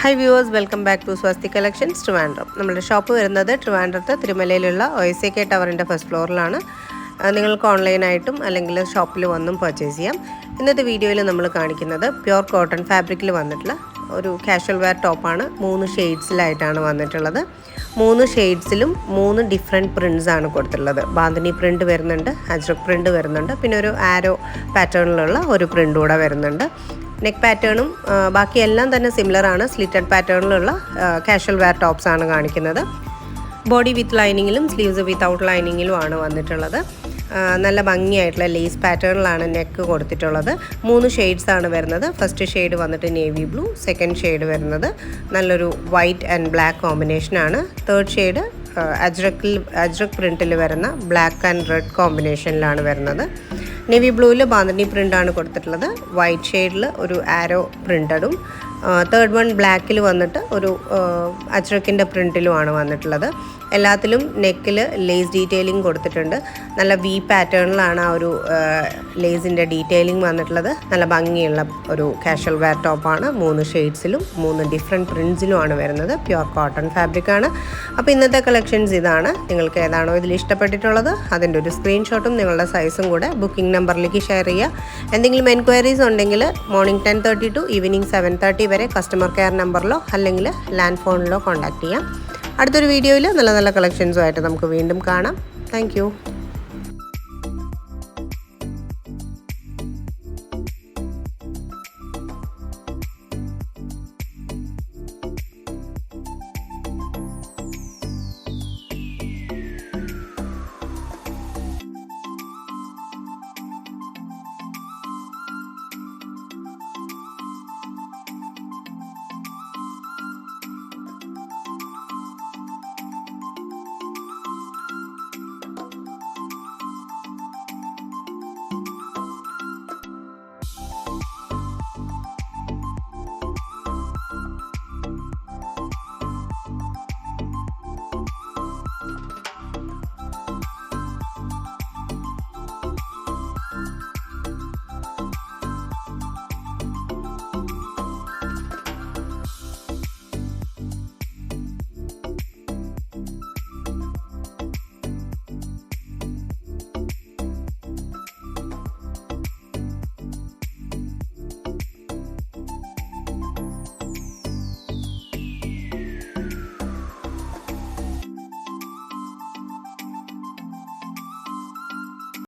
Hi viewers, welcome back to Swasti Collections Trivandrum. നമ്മുടെ shop വരുന്നത് ട്രിവാൻഡ്രത്ത് തിരുമലയിലുള്ള OSAK ടവറിൻ്റെ ഫസ്റ്റ് ഫ്ലോറിലാണ്. നിങ്ങൾക്ക് ഓൺലൈനായിട്ടും അല്ലെങ്കിൽ ഷോപ്പിൽ വന്നും പർച്ചേസ് ചെയ്യാം. ഇന്നത്തെ വീഡിയോയിൽ നമ്മൾ കാണിക്കുന്നത് പ്യുർ കോട്ടൺ ഫാബ്രിക്കിൽ വന്നിട്ടുള്ള ഒരു കാഷ്വൽ വെയർ ടോപ്പാണ്. 3 ഷെയ്ഡ്സിലായിട്ടാണ് വന്നിട്ടുള്ളത്. 3 ഷെയ്ഡ്സിലും 3 ഡിഫറെൻറ്റ് പ്രിൻറ്റ്സ് ആണ് കൊടുത്തിട്ടുള്ളത്. ബാന്തിനി പ്രിൻറ്റ് വരുന്നുണ്ട്, അജ്രക് പ്രിൻറ്റ് വരുന്നുണ്ട്, പിന്നെ ഒരു ആരോ പാറ്റേണിലുള്ള ഒരു പ്രിൻറ്റ് കൂടെ വരുന്നുണ്ട്. നെക്ക് പാറ്റേണും ബാക്കിയെല്ലാം തന്നെ സിമിലർ ആണ്. സ്ലിറ്റഡ് പാറ്റേണിലുള്ള കാഷ്വൽ വെയർ ടോപ്സ് ആണ് കാണിക്കുന്നത്. ബോഡി വിത്ത് ലൈനിങ്ങിലും സ്ലീവ്സ് വിത്തൗട്ട് ലൈനിങ്ങിലും ആണ് വന്നിട്ടുള്ളത്. നല്ല ഭംഗിയായിട്ടുള്ള ലേസ് പാറ്റേണിലാണ് നെക്ക് കൊടുത്തിട്ടുള്ളത്. 3 ഷെയ്ഡ്സ് ആണ് വരുന്നത്. ഫസ്റ്റ് ഷെയ്ഡ് വന്നിട്ട് നേവി ബ്ലൂ, സെക്കൻഡ് ഷെയ്ഡ് വരുന്നത് നല്ലൊരു വൈറ്റ് ആൻഡ് ബ്ലാക്ക് കോമ്പിനേഷനാണ്. തേർഡ് ഷെയ്ഡ് അജ്രക് പ്രിൻറ്റിൽ വരുന്ന ബ്ലാക്ക് ആൻഡ് റെഡ് കോമ്പിനേഷനിലാണ് വരുന്നത്. നേവി ബ്ലൂവിൽ ബാന്തിനി പ്രിൻ്റാണ് കൊടുത്തിട്ടുള്ളത്. വൈറ്റ് ഷെയ്ഡിൽ ഒരു ആരോ പ്രിൻ്റഡും, തേർഡ് വൺ ബ്ലാക്കിൽ വന്നിട്ട് ഒരു അജ്രക്കിൻ്റെ പ്രിൻറ്റിലുമാണ് വന്നിട്ടുള്ളത്. എല്ലാത്തിലും നെക്കിൽ ലേസ് ഡീറ്റെയിലിംഗ് കൊടുത്തിട്ടുണ്ട്. നല്ല വി പാറ്റേണിലാണ് ആ ഒരു ലേസിൻ്റെ ഡീറ്റെയിലിംഗ് വന്നിട്ടുള്ളത്. നല്ല ഭംഗിയുള്ള ഒരു കാഷ്വൽ വെയർ ടോപ്പാണ്. 3 ഷെയ്ഡ്സിലും 3 ഡിഫറെൻറ്റ് പ്രിൻറ്റ്സിലുമാണ് വരുന്നത്. പ്യുർ കോട്ടൺ ഫാബ്രിക്കാണ്. അപ്പോൾ ഇന്നത്തെ കളക്ഷൻസ് ഇതാണ്. നിങ്ങൾക്ക് ഏതാണോ ഇതിൽ ഇഷ്ടപ്പെട്ടിട്ടുള്ളത് അതിൻ്റെ ഒരു സ്ക്രീൻഷോട്ടും നിങ്ങളുടെ സൈസും കൂടെ ബുക്കിംഗ് നമ്പറിലേക്ക് ഷെയർ ചെയ്യുക. എന്തെങ്കിലും എൻക്വയറീസ് ഉണ്ടെങ്കിൽ മോർണിംഗ് 10:30 ടു ഈവനിങ് 7:30 വരെ കസ്റ്റമർ കെയർ നമ്പറിലോ അല്ലെങ്കിൽ ലാൻഡ് ഫോണിലോ കോൺടാക്റ്റ് ചെയ്യാം. അടുത്തൊരു വീഡിയോയിൽ നല്ല നല്ല കളക്ഷൻസുമായിട്ട് നമുക്ക് വീണ്ടും കാണാം. താങ്ക്